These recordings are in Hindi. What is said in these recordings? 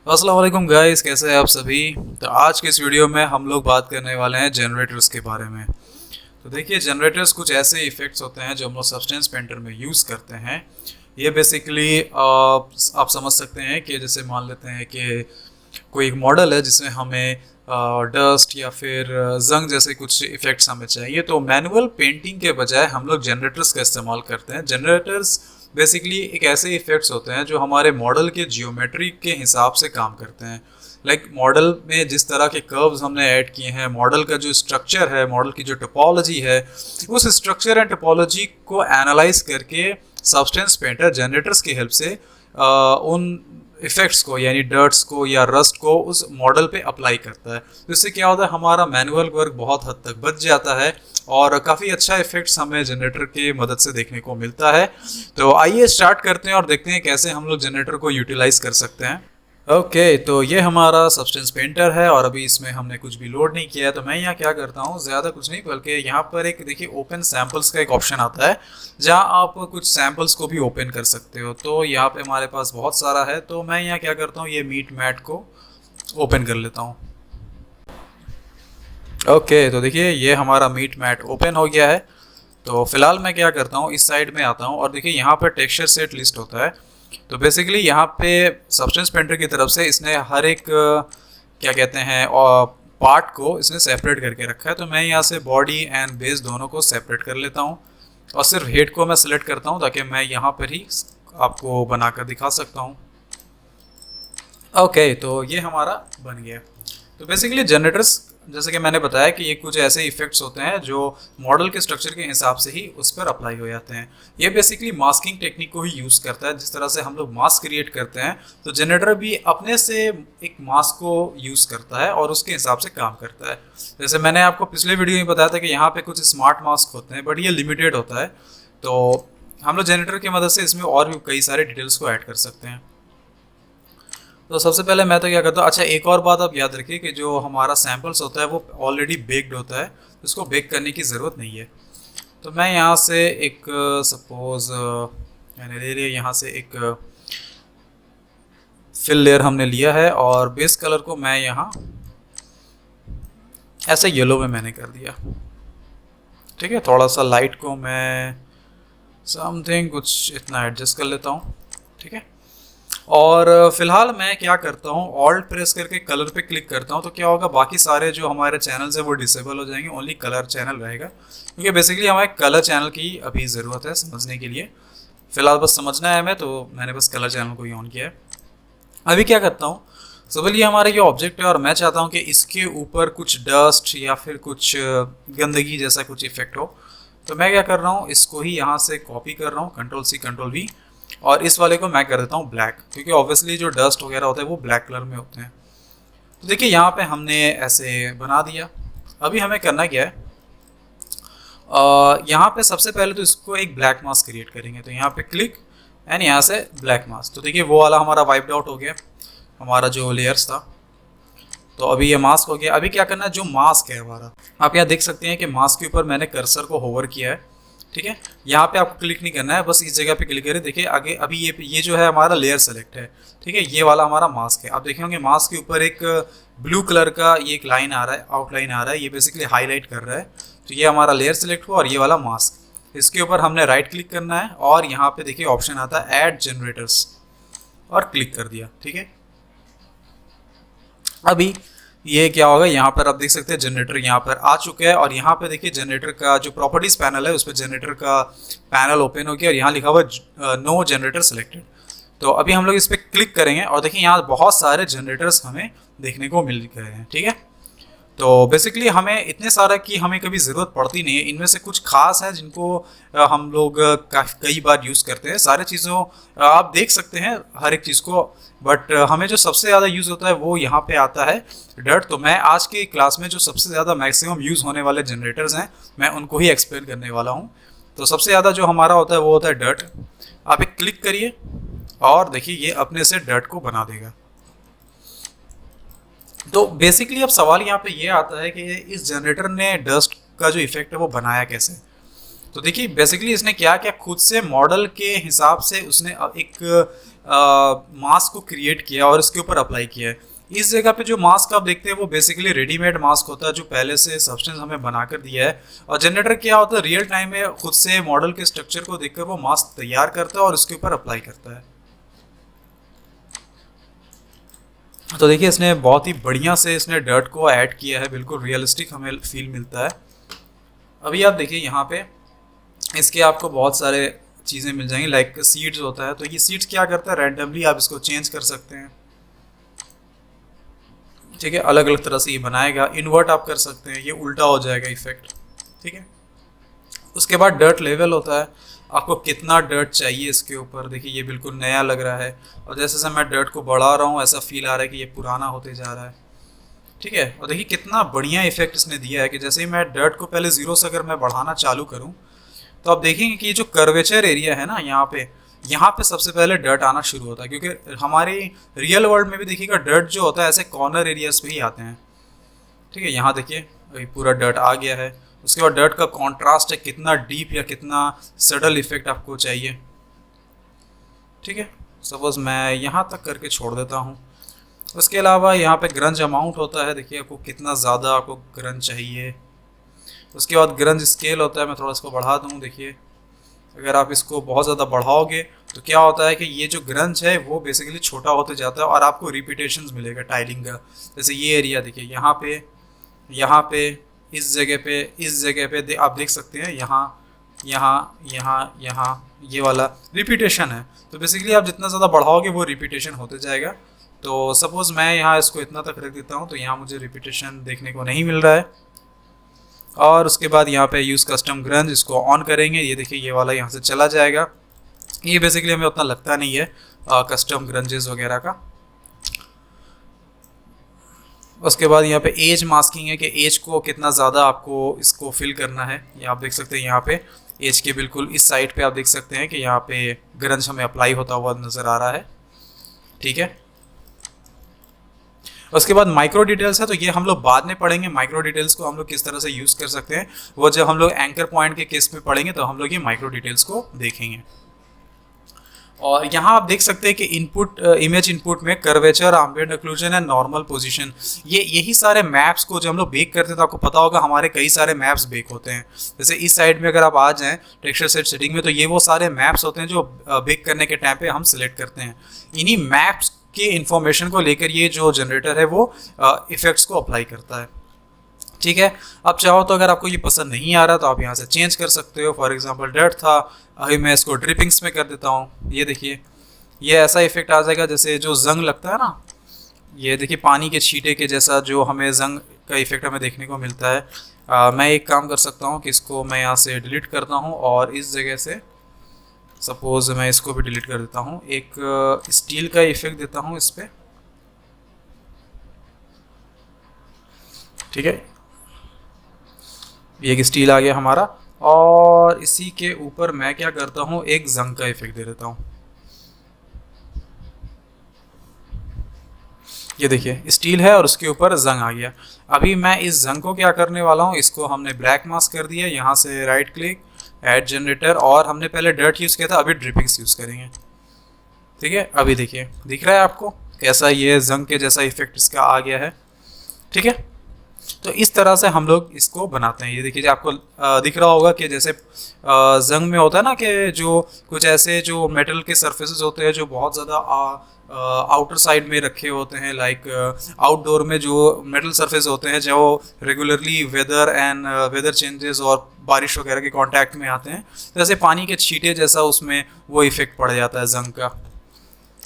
अस्सलाम वालेकुम गाइस, कैसे हैं आप सभी। तो आज के इस वीडियो में हम लोग बात करने वाले हैं जनरेटर्स के बारे में। तो देखिए, जनरेटर्स कुछ ऐसे इफ़ेक्ट्स होते हैं जो हम लोग सब्सटेंस पेंटर में यूज़ करते हैं। ये बेसिकली आप समझ सकते हैं कि जैसे मान लेते हैं कि कोई एक मॉडल है जिसमें हमें डस्ट या फिर जंग जैसे कुछ इफ़ेक्ट्स हमें चाहिए, तो मैनुअल पेंटिंग के बजाय हम लोग जनरेटर्स का इस्तेमाल करते हैं। जनरेटर्स बेसिकली एक ऐसे इफ़ेक्ट्स होते हैं जो हमारे मॉडल के जियोमेट्री के हिसाब से काम करते हैं। मॉडल में जिस तरह के कर्व्स हमने ऐड किए हैं, मॉडल का जो स्ट्रक्चर है, मॉडल की जो टोपोलॉजी है, उस स्ट्रक्चर एंड टोपोलॉजी को एनालाइज करके सब्सटेंस पेंटर जनरेटर्स की हेल्प से उन इफ़ेक्ट्स को यानी डर्ट्स को या रस्ट को उस मॉडल पे अप्लाई करता है। तो इससे क्या होता है, हमारा मैनुअल वर्क बहुत हद तक बच जाता है और काफ़ी अच्छा इफेक्ट्स हमें जनरेटर की मदद से देखने को मिलता है। तो आइए स्टार्ट करते हैं और देखते हैं कैसे हम लोग जनरेटर को यूटिलाइज कर सकते हैं। ओके, तो ये हमारा सब्सटेंस पेंटर है और अभी इसमें हमने कुछ भी लोड नहीं किया है। तो मैं यहाँ क्या करता हूँ, ज़्यादा कुछ नहीं, बल्कि यहाँ पर एक देखिए ओपन सैम्पल्स का एक ऑप्शन आता है जहाँ आप कुछ सैम्पल्स को भी ओपन कर सकते हो। तो यहाँ पे हमारे पास बहुत सारा है, तो मैं यहाँ क्या करता हूँ, ये मीट मैट को ओपन कर लेता हूँ। ओके, तो देखिए ये हमारा मीट मैट ओपन हो गया है। तो फिलहाल मैं क्या करता हूँ, इस साइड में आता हूँ और देखिए यहाँ पर टेक्सचर सेट लिस्ट होता है। तो बेसिकली यहाँ पे सब्सटेंस पेंटर की तरफ से इसने हर एक क्या कहते हैं पार्ट को इसने सेपरेट करके रखा है। तो मैं यहाँ से बॉडी एंड बेस दोनों को सेपरेट कर लेता हूँ और सिर्फ हेड को मैं सेलेक्ट करता हूँ ताकि मैं यहाँ पर ही आपको बनाकर दिखा सकता हूँ। ओके, तो ये हमारा बन गया। तो बेसिकली जनरेटर्स, जैसे कि मैंने बताया कि ये कुछ ऐसे इफेक्ट्स होते हैं जो मॉडल के स्ट्रक्चर के हिसाब से ही उस पर अप्लाई हो जाते हैं। ये बेसिकली मास्किंग टेक्निक को ही यूज़ करता है। जिस तरह से हम लोग मास्क क्रिएट करते हैं, तो जनरेटर भी अपने से एक मास्क को यूज़ करता है और उसके हिसाब से काम करता है। जैसे मैंने आपको पिछले वीडियो में बताया था कि यहाँ पे कुछ स्मार्ट मास्क होते हैं, बट ये लिमिटेड होता है। तो हम लोग जनरेटर की मदद से इसमें और भी कई सारे डिटेल्स को ऐड कर सकते हैं। तो सबसे पहले मैं तो क्या करता हूँ, अच्छा एक और बात आप याद रखिए कि जो हमारा सैम्पल्स होता है वो ऑलरेडी बेक्ड होता है, इसको बेक करने की ज़रूरत नहीं है। तो मैं यहाँ से एक सपोज़ मैंने ले लिया, यहाँ से एक फिल लेयर हमने लिया है और बेस कलर को मैं यहाँ ऐसे येलो में मैंने कर दिया। ठीक है, थोड़ा सा लाइट को मैं समथिंग कुछ इतना एडजस्ट कर लेता हूँ। ठीक है, और फिलहाल मैं क्या करता हूँ, ऑल्ट प्रेस करके कलर पे क्लिक करता हूँ। तो क्या होगा, बाकी सारे जो हमारे चैनल्स है वो डिसेबल हो जाएंगे, ओनली कलर चैनल रहेगा, क्योंकि बेसिकली हमें कलर चैनल की अभी ज़रूरत है समझने के लिए। फिलहाल बस समझना है हमें, तो मैंने बस कलर चैनल को ही ऑन किया है। अभी क्या करता हूँ, सबल ये हमारा ये ऑब्जेक्ट है और मैं चाहता हूँ कि इसके ऊपर कुछ डस्ट या फिर कुछ गंदगी जैसा कुछ इफेक्ट हो। तो मैं क्या कर रहा हूँ, इसको ही यहाँ से कॉपी कर रहा हूँ, Ctrl+C Ctrl+V, और इस वाले को मैं कर देता हूँ ब्लैक, क्योंकि ऑब्वियसली जो डस्ट वगैरह होता है वो ब्लैक कलर में होते हैं। तो देखिए यहाँ पे हमने ऐसे बना दिया। अभी हमें करना क्या है, यहाँ पे सबसे पहले तो इसको एक ब्लैक मास्क क्रिएट करेंगे। तो यहाँ पे क्लिक एंड यहाँ से ब्लैक मास्क। तो देखिए वो वाला हमारा वाइप्ड आउट हो गया, हमारा जो लेयर्स था। तो अभी ये मास्क हो गया। अभी क्या करना है, जो मास्क है हमारा, आप यहाँ देख सकते हैं कि मास्क के ऊपर मैंने कर्सर को होवर किया है। ठीक है, यहाँ पे आपको क्लिक नहीं करना है, बस इस जगह पे क्लिक करें। देखिए आगे अभी ये जो है हमारा लेयर सेलेक्ट है। ठीक है, ये वाला हमारा मास्क है। आप देखे होंगे मास्क के ऊपर एक ब्लू कलर का ये एक लाइन आ रहा है, आउटलाइन आ रहा है, ये बेसिकली हाईलाइट कर रहा है। तो ये हमारा लेयर सेलेक्ट हुआ और ये वाला मास्क, इसके ऊपर हमने राइट क्लिक करना है और यहाँ पे देखिए ऑप्शन आता है ऐड जनरेटर्स, और क्लिक कर दिया। ठीक है, अभी ये क्या होगा, यहाँ पर आप देख सकते हैं जनरेटर यहाँ पर आ चुका है और यहाँ पे देखिए जनरेटर का जो प्रॉपर्टीज पैनल है उस पर जनरेटर का पैनल ओपन हो गया और यहाँ लिखा हुआ नो जनरेटर सेलेक्टेड। तो अभी हम लोग इस पर क्लिक करेंगे और देखिए यहाँ बहुत सारे जनरेटर्स हमें देखने को मिल गए हैं। ठीक है, तो बेसिकली हमें इतने सारा की हमें कभी ज़रूरत पड़ती नहीं है। इनमें से कुछ खास है जिनको हम लोग कई बार यूज़ करते हैं। सारे चीज़ों आप देख सकते हैं हर एक चीज़ को, बट हमें जो सबसे ज़्यादा यूज़ होता है वो यहाँ पे आता है डर्ट। तो मैं आज की क्लास में जो सबसे ज़्यादा मैक्सिमम यूज़ होने वाले जनरेटर्स हैं मैं उनको ही एक्सप्लेन करने वाला हूँ। तो सबसे ज़्यादा जो हमारा होता है वो होता है डर्ट। आप एक क्लिक करिए और देखिए ये अपने से डर्ट को बना देगा। तो बेसिकली अब सवाल यहाँ पे ये आता है कि इस जनरेटर ने डस्ट का जो इफेक्ट है वो बनाया कैसे। तो देखिए बेसिकली इसने क्या किया, खुद से मॉडल के हिसाब से उसने एक मास्क को क्रिएट किया और इसके ऊपर अप्लाई किया है। इस जगह पे जो मास्क आप देखते हैं वो बेसिकली रेडीमेड मास्क होता है जो पहले से सब्सटेंस हमें बनाकर दिया है। और जनरेटर क्या होता है, रियल टाइम में खुद से मॉडल के स्ट्रक्चर को देखकर वो मास्क तैयार करता है और उसके ऊपर अप्लाई करता है। तो देखिए इसने बहुत ही बढ़िया से इसने डर्ट को ऐड किया है, बिल्कुल रियलिस्टिक हमें फील मिलता है। अभी आप देखिए यहाँ पे इसके आपको बहुत सारे चीज़ें मिल जाएंगी, लाइक सीड्स होता है। तो ये सीड्स क्या करता है, रैंडमली आप इसको चेंज कर सकते हैं, ठीक है, अलग अलग तरह से ये बनाएगा। इन्वर्ट आप कर सकते हैं, ये उल्टा हो जाएगा इफेक्ट, ठीक है। उसके बाद डर्ट लेवल होता है, आपको कितना डर्ट चाहिए इसके ऊपर। देखिए ये बिल्कुल नया लग रहा है और जैसे जैसे मैं डर्ट को बढ़ा रहा हूँ ऐसा फील आ रहा है कि ये पुराना होते जा रहा है, ठीक है। और देखिए कितना बढ़िया इफेक्ट इसने दिया है कि जैसे ही मैं डर्ट को पहले 0 से अगर मैं बढ़ाना चालू करूँ तो आप देखेंगे कि ये जो कर्वेचर एरिया है ना यहाँ पे सबसे पहले डर्ट आना शुरू होता है, क्योंकि हमारी रियल वर्ल्ड में भी देखिएगा डर्ट जो होता है ऐसे कॉर्नर एरियाज पे ही आते हैं, ठीक है। यहाँ देखिए अभी पूरा डर्ट आ गया है। उसके बाद डर्ट का कॉन्ट्रास्ट है, कितना डीप या कितना सडल इफेक्ट आपको चाहिए, ठीक है। सपोज मैं यहाँ तक करके छोड़ देता हूँ। उसके अलावा यहाँ पे ग्रंज अमाउंट होता है, देखिए आपको कितना ज़्यादा आपको ग्रंज चाहिए। उसके बाद ग्रंज स्केल होता है, मैं थोड़ा इसको बढ़ा दूँ। देखिए अगर आप इसको बहुत ज़्यादा बढ़ाओगे तो क्या होता है कि ये जो ग्रंज है वो बेसिकली छोटा होते जाता है और आपको रिपीटेशंस मिलेगा टाइलिंग का। जैसे ये एरिया देखिए यहाँ पे इस जगह पे आप देख सकते हैं, यहाँ ये वाला रिपीटेशन है। तो बेसिकली आप जितना ज़्यादा बढ़ाओगे वो रिपीटेशन होते जाएगा। तो सपोज़ मैं यहाँ इसको इतना तक रख देता हूँ तो यहाँ मुझे रिपीटेशन देखने को नहीं मिल रहा है। और उसके बाद यहाँ पे यूज़ कस्टम ग्रंज, इसको ऑन करेंगे, ये देखिए ये वाला यहाँ से चला जाएगा। ये बेसिकली हमें उतना लगता नहीं है कस्टम ग्रंजेस वगैरह का। उसके बाद यहाँ पे एज मास्किंग है कि एज को कितना ज़्यादा आपको इसको फिल करना है। ये आप देख सकते हैं यहाँ पे एज के बिल्कुल इस साइड पे आप देख सकते हैं कि यहाँ पे ग्रंज हमें अप्लाई होता हुआ नज़र आ रहा है, ठीक है। उसके बाद माइक्रो डिटेल्स है, तो ये हम लोग बाद में पढ़ेंगे। माइक्रो डिटेल्स को हम लोग किस तरह से यूज़ कर सकते हैं वो जब हम लोग एंकर पॉइंट के केस में पढ़ेंगे तो हम लोग ये माइक्रो डिटेल्स को देखेंगे। और यहाँ आप देख सकते हैं कि इनपुट इमेज इनपुट में curvature, ambient occlusion and normal position, यही सारे मैप्स को जब हम लोग बेक करते हैं तो आपको पता होगा हमारे कई सारे मैप्स बेक होते हैं। जैसे इस साइड में अगर आप आ जाएं टेक्सचर सेट सेटिंग में तो ये वो सारे मैप्स होते हैं जो बेक करने के टाइम पे हम सिलेक्ट करते हैं। इन्हीं मैप्स के इंफॉर्मेशन को लेकर ये जो जनरेटर है वो इफेक्ट्स को अप्लाई करता है, ठीक है। अब चाहो तो अगर आपको ये पसंद नहीं आ रहा तो आप यहाँ से चेंज कर सकते हो। फॉर एग्जांपल डर्ट था, अभी मैं इसको ड्रिपिंग्स में कर देता हूँ। ये देखिए ये ऐसा इफेक्ट आ जाएगा जैसे जो जंग लगता है ना, ये देखिए पानी के छींटे के जैसा जो हमें जंग का इफेक्ट हमें देखने को मिलता है। मैं एक काम कर सकता हूँ कि इसको मैं यहाँ से डिलीट करता हूँ और इस जगह से सपोज मैं इसको भी डिलीट कर देता हूँ। एक स्टील का इफेक्ट देता हूँ इस पर, ठीक है। ये एक स्टील आ गया हमारा और इसी के ऊपर मैं क्या करता हूँ एक जंग का इफेक्ट दे देता हूँ। ये देखिए स्टील है और उसके ऊपर जंग आ गया। अभी मैं इस जंग को क्या करने वाला हूँ, इसको हमने ब्लैक मास्क कर दिया, यहाँ से राइट क्लिक ऐड जनरेटर, और हमने पहले डर्ट यूज़ किया था, अभी ड्रिपिंग्स यूज़ करेंगे, ठीक है। अभी देखिए दिख रहा है आपको कैसा ये जंग के जैसा इफेक्ट इसका आ गया है, ठीक है। तो इस तरह से हम लोग इसको बनाते हैं। ये देखिए आपको दिख रहा होगा कि जैसे जंग में होता है ना कि जो कुछ ऐसे जो मेटल के सरफेसेस होते हैं जो बहुत ज़्यादा आउटर साइड में रखे होते हैं, लाइक आउटडोर में जो मेटल सरफेस होते हैं जो रेगुलरली वेदर चेंजेस और बारिश वगैरह के कांटेक्ट में आते हैं, जैसे पानी के छींटे जैसा उसमें वो इफेक्ट पड़ जाता है जंग का,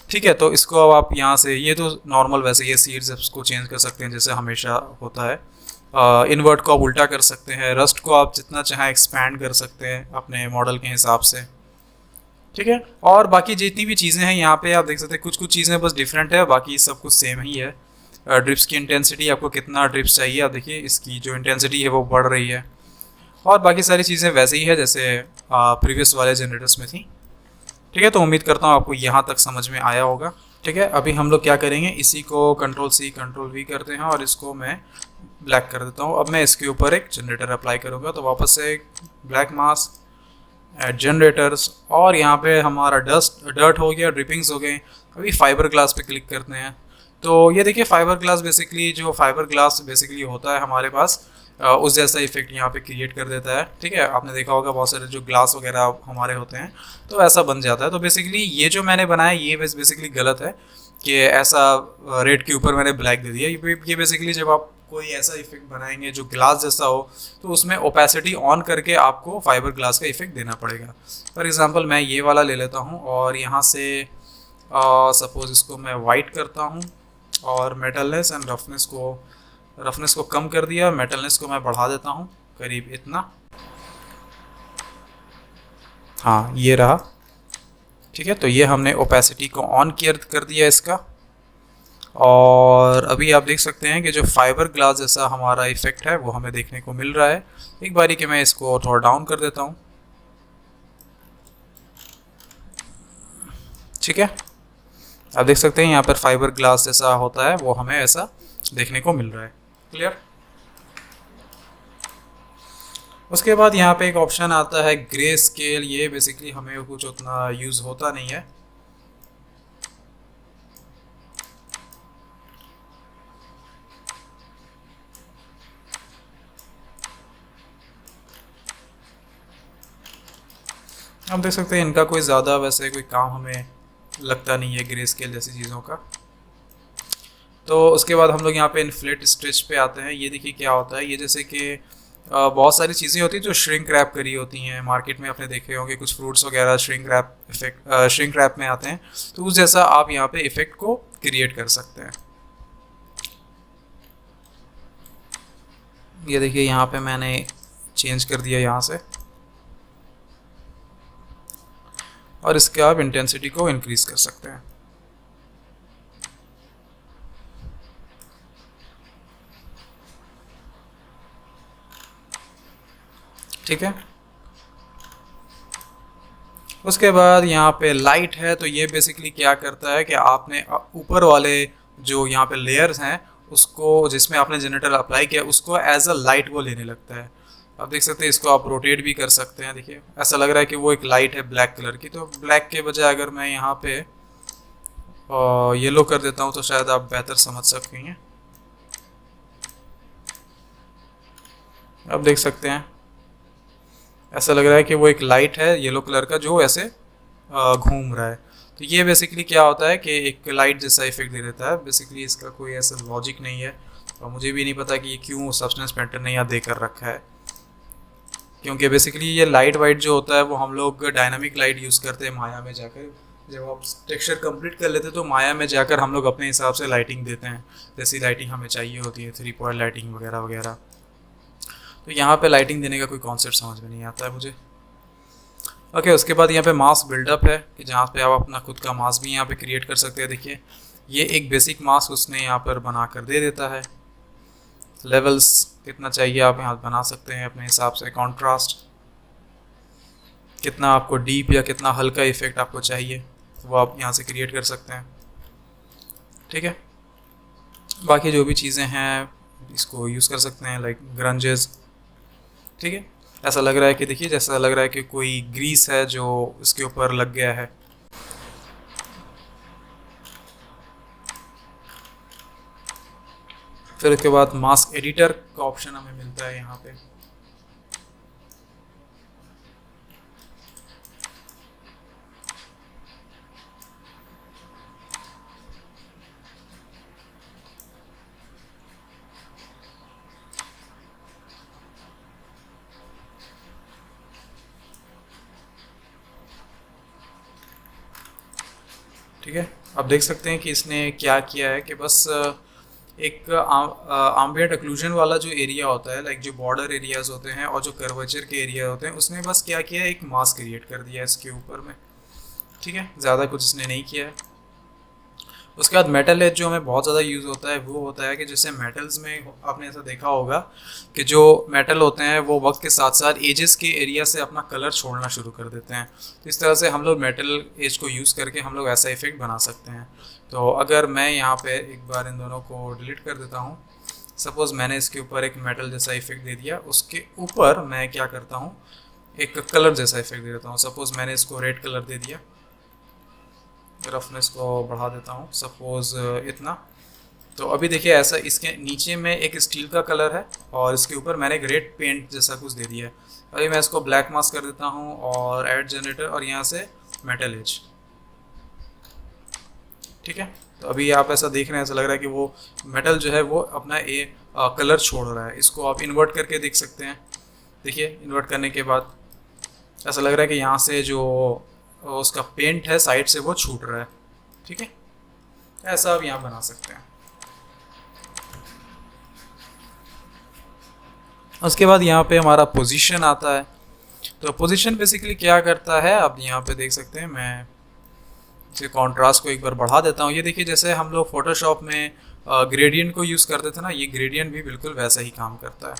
ठीक है। तो इसको अब आप यहाँ से, ये तो नॉर्मल वैसे ये सीड्स इसको चेंज कर सकते हैं जैसे हमेशा होता है। इन्वर्ट को आप उल्टा कर सकते हैं, रस्ट को आप जितना चाहें एक्सपैंड कर सकते हैं अपने मॉडल के हिसाब से, ठीक है। और बाकी जितनी भी चीज़ें हैं यहाँ पे आप देख सकते हैं कुछ कुछ चीज़ें बस डिफरेंट है, बाकी सब कुछ सेम ही है। ड्रिप्स की इंटेंसिटी, आपको कितना ड्रिप्स चाहिए, आप देखिए इसकी जो इंटेंसिटी है वो बढ़ रही है, और बाकी सारी चीज़ें वैसे ही है जैसे प्रीवियस वाले जनरेटर्स में थी, ठीक है। तो उम्मीद करता हूँ आपको यहाँ तक समझ में आया होगा, ठीक है। अभी हम लोग क्या करेंगे, इसी को Ctrl+C Ctrl+V करते हैं और इसको मैं ब्लैक कर देता हूँ। अब मैं इसके ऊपर एक जनरेटर अप्लाई करूँगा, तो वापस से एक ब्लैक मास्क, एड जनरेटर्स, और यहाँ पे हमारा डर्ट हो गया, ड्रिपिंग्स हो गए। अभी फाइबर ग्लास पे क्लिक करते हैं तो ये देखिए फाइबर ग्लास बेसिकली, जो फाइबर ग्लास बेसिकली होता है हमारे पास उस जैसा इफेक्ट यहाँ पे क्रिएट कर देता है। ठीक है, आपने देखा होगा बहुत सारे जो ग्लास वगैरह हमारे होते हैं तो ऐसा बन जाता है। तो बेसिकली ये जो मैंने बनाया ये बेसिकली गलत है कि ऐसा रेड के ऊपर मैंने ब्लैक दे दिया। ये बेसिकली जब आप कोई ऐसा इफेक्ट बनाएंगे जो ग्लास जैसा हो तो उसमें ओपेसिटी ऑन करके आपको फाइबर ग्लास का इफेक्ट देना पड़ेगा। फॉर एग्जांपल मैं ये वाला ले लेता हूँ और यहाँ से सपोज इसको मैं वाइट करता हूँ और मेटलनेस एंड रफनेस को कम कर दिया, मेटलनेस को मैं बढ़ा देता हूँ करीब इतना। हाँ ये रहा। ठीक है, तो ये हमने ओपेसिटी को ऑन कर दिया इसका, और अभी आप देख सकते हैं कि जो फाइबर ग्लास जैसा हमारा इफेक्ट है वो हमें देखने को मिल रहा है। एक बारी कि मैं इसको थोड़ा डाउन कर देता हूँ। ठीक है, आप देख सकते हैं यहाँ पर फाइबर ग्लास जैसा होता है वो हमें ऐसा देखने को मिल रहा है। क्लियर। उसके बाद यहाँ पे एक ऑप्शन आता है ग्रे स्केल। ये बेसिकली हमें कुछ उतना यूज़ होता नहीं है। आप देख सकते हैं इनका कोई ज़्यादा वैसे कोई काम हमें लगता नहीं है ग्रे स्केल जैसी चीज़ों का। तो उसके बाद हम लोग यहाँ पे इन्फ्लेट स्ट्रेच पे आते हैं। ये देखिए क्या होता है, ये जैसे कि बहुत सारी चीज़ें होती हैं जो श्रिंक रैप करी होती हैं मार्केट में, आपने देखे होंगे कुछ फ्रूट्स वगैरह श्रिंक रैप में आते हैं, तो उस जैसा आप यहाँ पे इफेक्ट को क्रिएट कर सकते हैं। ये देखिए यहाँ पे मैंने चेंज कर दिया यहाँ से, और इसके आप इंटेंसिटी को इंक्रीज कर सकते हैं। ठीक है, उसके बाद यहाँ पे लाइट है। तो ये बेसिकली क्या करता है कि आपने ऊपर वाले जो यहाँ पे लेयर्स हैं उसको, जिसमें आपने जनरेटर अप्लाई किया, उसको एज अ लाइट वो लेने लगता है। आप देख सकते हैं इसको आप रोटेट भी कर सकते हैं। देखिए ऐसा लग रहा है कि वो एक लाइट है ब्लैक कलर की, तो ब्लैक के बजाय अगर मैं यहाँ पे येलो कर देता हूँ तो शायद आप बेहतर समझ सकेंगे। आप देख सकते हैं ऐसा लग रहा है कि वो एक लाइट है येलो कलर का जो ऐसे घूम रहा है। तो ये बेसिकली क्या होता है कि एक लाइट जैसा इफेक्ट दे देता है। बेसिकली इसका कोई ऐसा लॉजिक नहीं है और मुझे भी नहीं पता कि ये क्यों सब्सटेंस पेंटर ने यहाँ दे कर रखा है, क्योंकि बेसिकली ये लाइट वाइट जो होता है वो हम लोग डायनामिक लाइट यूज़ करते हैं माया में जाकर। जब आप टेक्सचर कंप्लीट कर लेते हैं तो माया में जाकर हम लोग अपने हिसाब से लाइटिंग देते हैं, जैसी लाइटिंग हमें चाहिए होती है, 3 पॉइंट लाइटिंग वगैरह वगैरह। तो यहाँ पे लाइटिंग देने का कोई कॉन्सेप्ट समझ में नहीं आता है मुझे। ओके, उसके बाद यहाँ पे मास्क बिल्डअप है कि जहाँ पे आप अपना खुद का मास्क भी यहाँ पे क्रिएट कर सकते हैं। देखिए ये एक बेसिक मास्क उसने यहाँ पर बना कर दे देता है। लेवल्स कितना चाहिए आप यहाँ बना सकते हैं अपने हिसाब से, कॉन्ट्रास्ट कितना आपको डीप या कितना हल्का इफेक्ट आपको चाहिए वो आप यहाँ से क्रिएट कर सकते हैं। ठीक है, बाकी जो भी चीज़ें हैं इसको यूज़ कर सकते हैं, लाइक ग्रंजेस। ठीक है, ऐसा लग रहा है कि देखिए जैसा लग रहा है कि कोई ग्रीस है जो इसके ऊपर लग गया है। फिर उसके बाद मास्क एडिटर का ऑप्शन हमें मिलता है यहाँ पे। ठीक है, आप देख सकते हैं कि इसने क्या किया है कि बस एक एम्बिएंट ऑक्लूजन वाला जो एरिया होता है, लाइक जो बॉर्डर एरियाज होते हैं और जो कर्वेचर के एरिया होते हैं, उसने बस क्या किया है एक मास्क क्रिएट कर दिया है इसके ऊपर में। ठीक है, ज़्यादा कुछ इसने नहीं किया है। उसके बाद मेटल एज जो हमें बहुत ज़्यादा यूज़ होता है वो होता है कि जैसे मेटल्स में आपने ऐसा देखा होगा कि जो मेटल होते हैं वो वक्त के साथ साथ एजेस के एरिया से अपना कलर छोड़ना शुरू कर देते हैं। तो इस तरह से हम लोग मेटल एज को यूज़ करके हम लोग ऐसा इफेक्ट बना सकते हैं। तो अगर मैं यहाँ पे एक बार इन दोनों को डिलीट कर देता हूँ, सपोज़ मैंने इसके ऊपर एक मेटल जैसा इफेक्ट दे दिया, उसके ऊपर मैं क्या करता हूँ एक कलर जैसा इफेक्ट दे देता हूँ। सपोज मैंने इसको रेड कलर दे दिया, रफनेस को बढ़ा देता हूँ सपोज इतना। तो अभी देखिए ऐसा इसके नीचे में एक स्टील का कलर है और इसके ऊपर मैंने एक रेड पेंट जैसा कुछ दे दिया है। अभी मैं इसको ब्लैक मास्क कर देता हूँ और ऐड जनरेटर और यहाँ से मेटल एज, ठीक है। तो अभी आप ऐसा देख रहे हैं, ऐसा लग रहा है कि वो मेटल जो है वो अपना कलर छोड़ रहा है। इसको आप इन्वर्ट करके देख सकते हैं। देखिए इन्वर्ट करने के बाद ऐसा लग रहा है कि यहाँ से जो उसका पेंट है साइड से वो छूट रहा है, ठीक है। ऐसा आप यहाँ बना सकते हैं। उसके बाद यहाँ पे हमारा पोजीशन आता है। तो पोजीशन बेसिकली क्या करता है, आप यहाँ पे देख सकते हैं। मैं इसे कॉन्ट्रास्ट को एक बार बढ़ा देता हूँ। ये देखिए जैसे हम लोग फोटोशॉप में ग्रेडियंट को यूज़ करते थे ना, ये ग्रेडियंट भी बिल्कुल वैसा ही काम करता है,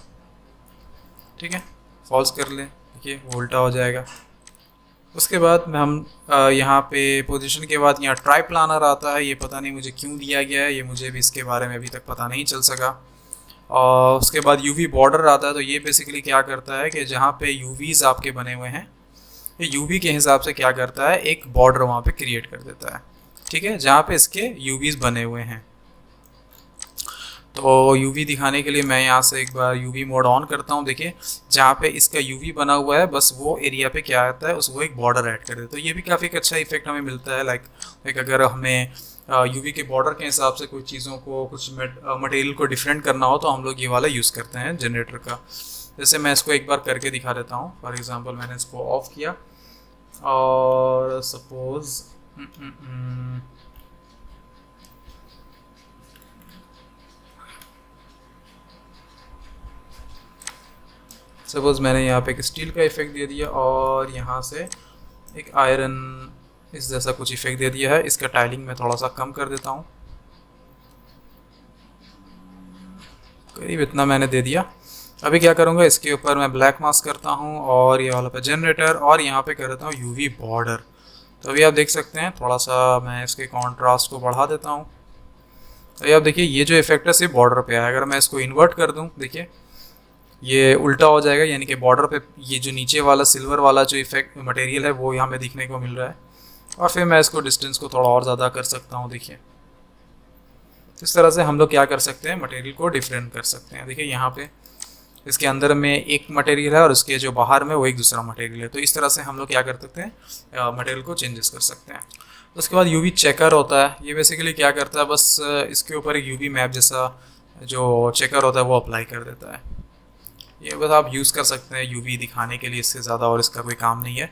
ठीक है। फॉल्स कर लें, देखिए वो उल्टा हो जाएगा। उसके बाद में हम यहाँ पे पोजीशन के बाद यहाँ ट्राई प्लानर आता है। ये पता नहीं मुझे क्यों दिया गया है, ये मुझे भी इसके बारे में अभी तक पता नहीं चल सका। और उसके बाद यूवी बॉर्डर आता है। तो ये बेसिकली क्या करता है कि जहाँ पे यूवीज़ आपके बने हुए हैं, ये यूवी के हिसाब से क्या करता है, एक बॉर्डर वहाँ पे क्रिएट कर देता है, ठीक है, जहाँ पे इसके यूवीज़ बने हुए हैं। तो यूवी दिखाने के लिए मैं यहाँ से एक बार यूवी मोड ऑन करता हूँ। देखिए जहाँ पे इसका यूवी बना हुआ है, बस वो एरिया पे क्या आता है, उसको एक बॉर्डर ऐड कर देता है। तो ये भी काफ़ी अच्छा इफेक्ट हमें मिलता है। लाइक अगर हमें यूवी के बॉर्डर के हिसाब से कुछ चीज़ों को, कुछ मटेरियल को डिफरेंट करना हो, तो हम लोग ये वाला यूज़ करते हैं जनरेटर का। जैसे मैं इसको एक बार करके दिखा देता हूँ। फॉर एग्ज़ाम्पल मैंने इसको ऑफ किया और सपोज मैंने यहाँ पे एक स्टील का इफेक्ट दे दिया और यहाँ से एक आयरन इस जैसा कुछ इफेक्ट दे दिया है। इसका टाइलिंग मैं थोड़ा सा कम कर देता हूँ, करीब इतना मैंने दे दिया। अभी क्या करूँगा, इसके ऊपर मैं ब्लैक मास्क करता हूँ और ये वाला पे जनरेटर और यहाँ पे कर देता हूँ यूवी बॉर्डर। तो अभी आप देख सकते हैं, थोड़ा सा मैं इसके कॉन्ट्रास्ट को बढ़ा देता हूँ। अभी आप देखिए ये जो इफेक्ट है सिर्फ बॉर्डर पे है। अगर मैं इसको इन्वर्ट कर दूँ, देखिए ये उल्टा हो जाएगा, यानी कि बॉर्डर पे ये जो नीचे वाला सिल्वर वाला जो इफेक्ट मटेरियल है वो यहाँ पे दिखने को मिल रहा है। और फिर मैं इसको डिस्टेंस को थोड़ा और ज़्यादा कर सकता हूँ। देखिए इस तरह से हम लोग क्या कर सकते हैं, मटेरियल को डिफरेंट कर सकते हैं। देखिए यहाँ पे इसके अंदर में एक मटेरियल है और उसके जो बाहर में वो एक दूसरा मटेरियल है। तो इस तरह से हम लोग क्या कर सकते हैं, मटेरियल को चेंजेस कर सकते हैं। उसके बाद यूवी चेकर होता है। ये बेसिकली क्या करता है, बस इसके ऊपर एक यूवी मैप जैसा जो चेकर होता है वो अप्लाई कर देता है। ये बस आप यूज़ कर सकते हैं यूवी दिखाने के लिए, इससे ज़्यादा और इसका कोई काम नहीं है।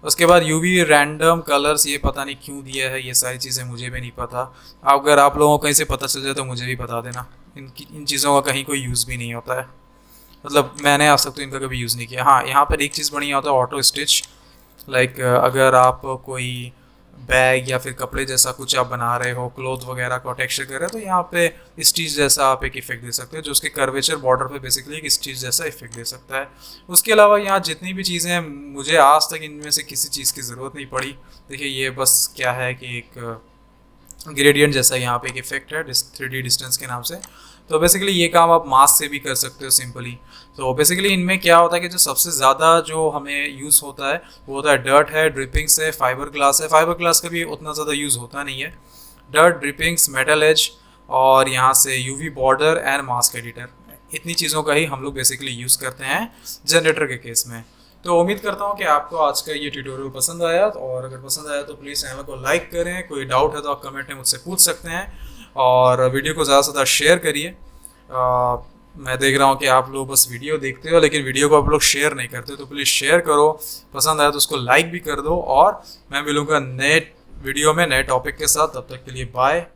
उसके बाद यूवी रैंडम कलर्स, ये पता नहीं क्यों दिया है, ये सारी चीज़ें मुझे भी नहीं पता। अगर आप लोगों को कहीं से पता चल जाए तो मुझे भी बता देना। इन चीज़ों का कहीं कोई यूज़ भी नहीं होता है, मतलब मैंने आज तक तो इनका कभी यूज़ नहीं किया। हाँ, यहाँ पर एक चीज़ बढ़िया होता है, ऑटो स्टिच। लाइक अगर आप कोई बैग या फिर कपड़े जैसा कुछ आप बना रहे हो, क्लोथ वगैरह का टेक्सचर कर रहे हो, तो यहाँ पे स्टिच जैसा आप एक इफेक्ट दे सकते हो, जो उसके कर्वेचर बॉर्डर पे बेसिकली एक स्टिच जैसा इफेक्ट दे सकता है। उसके अलावा यहाँ जितनी भी चीज़ें हैं, मुझे आज तक इनमें से किसी चीज़ की ज़रूरत नहीं पड़ी। देखिए ये बस क्या है कि एक ग्रेडियंट जैसा यहाँ पे एक इफेक्ट है 3D डिस्टेंस के नाम से। तो बेसिकली ये काम आप मास्क से भी कर सकते हो सिंपली। तो बेसिकली इनमें क्या होता है कि जो सबसे ज़्यादा जो हमें यूज़ होता है वो होता है डर्ट है, ड्रिपिंग्स है, फाइबर ग्लास है। फाइबर ग्लास का भी उतना ज़्यादा यूज़ होता नहीं है। डर्ट, ड्रिपिंग्स, मेटल एज और यहाँ से UV border and mask editor, इतनी चीज़ों का ही हम लोग बेसिकली यूज़ करते हैं जनरेटर के केस में। तो उम्मीद करता हूँ कि आपको आज का ये ट्यूटोरियल पसंद आया, और अगर पसंद आया तो प्लीज़ चैनल को लाइक करें। कोई डाउट है तो आप कमेंट में मुझसे पूछ सकते हैं, और वीडियो को ज़्यादा से ज़्यादा शेयर करिए। मैं देख रहा हूँ कि आप लोग बस वीडियो देखते हो लेकिन वीडियो को आप लोग शेयर नहीं करते, तो प्लीज़ शेयर करो। पसंद आया तो उसको लाइक भी कर दो, और मैं मिलूँगा नए वीडियो में नए टॉपिक के साथ। तब तक के लिए बाय।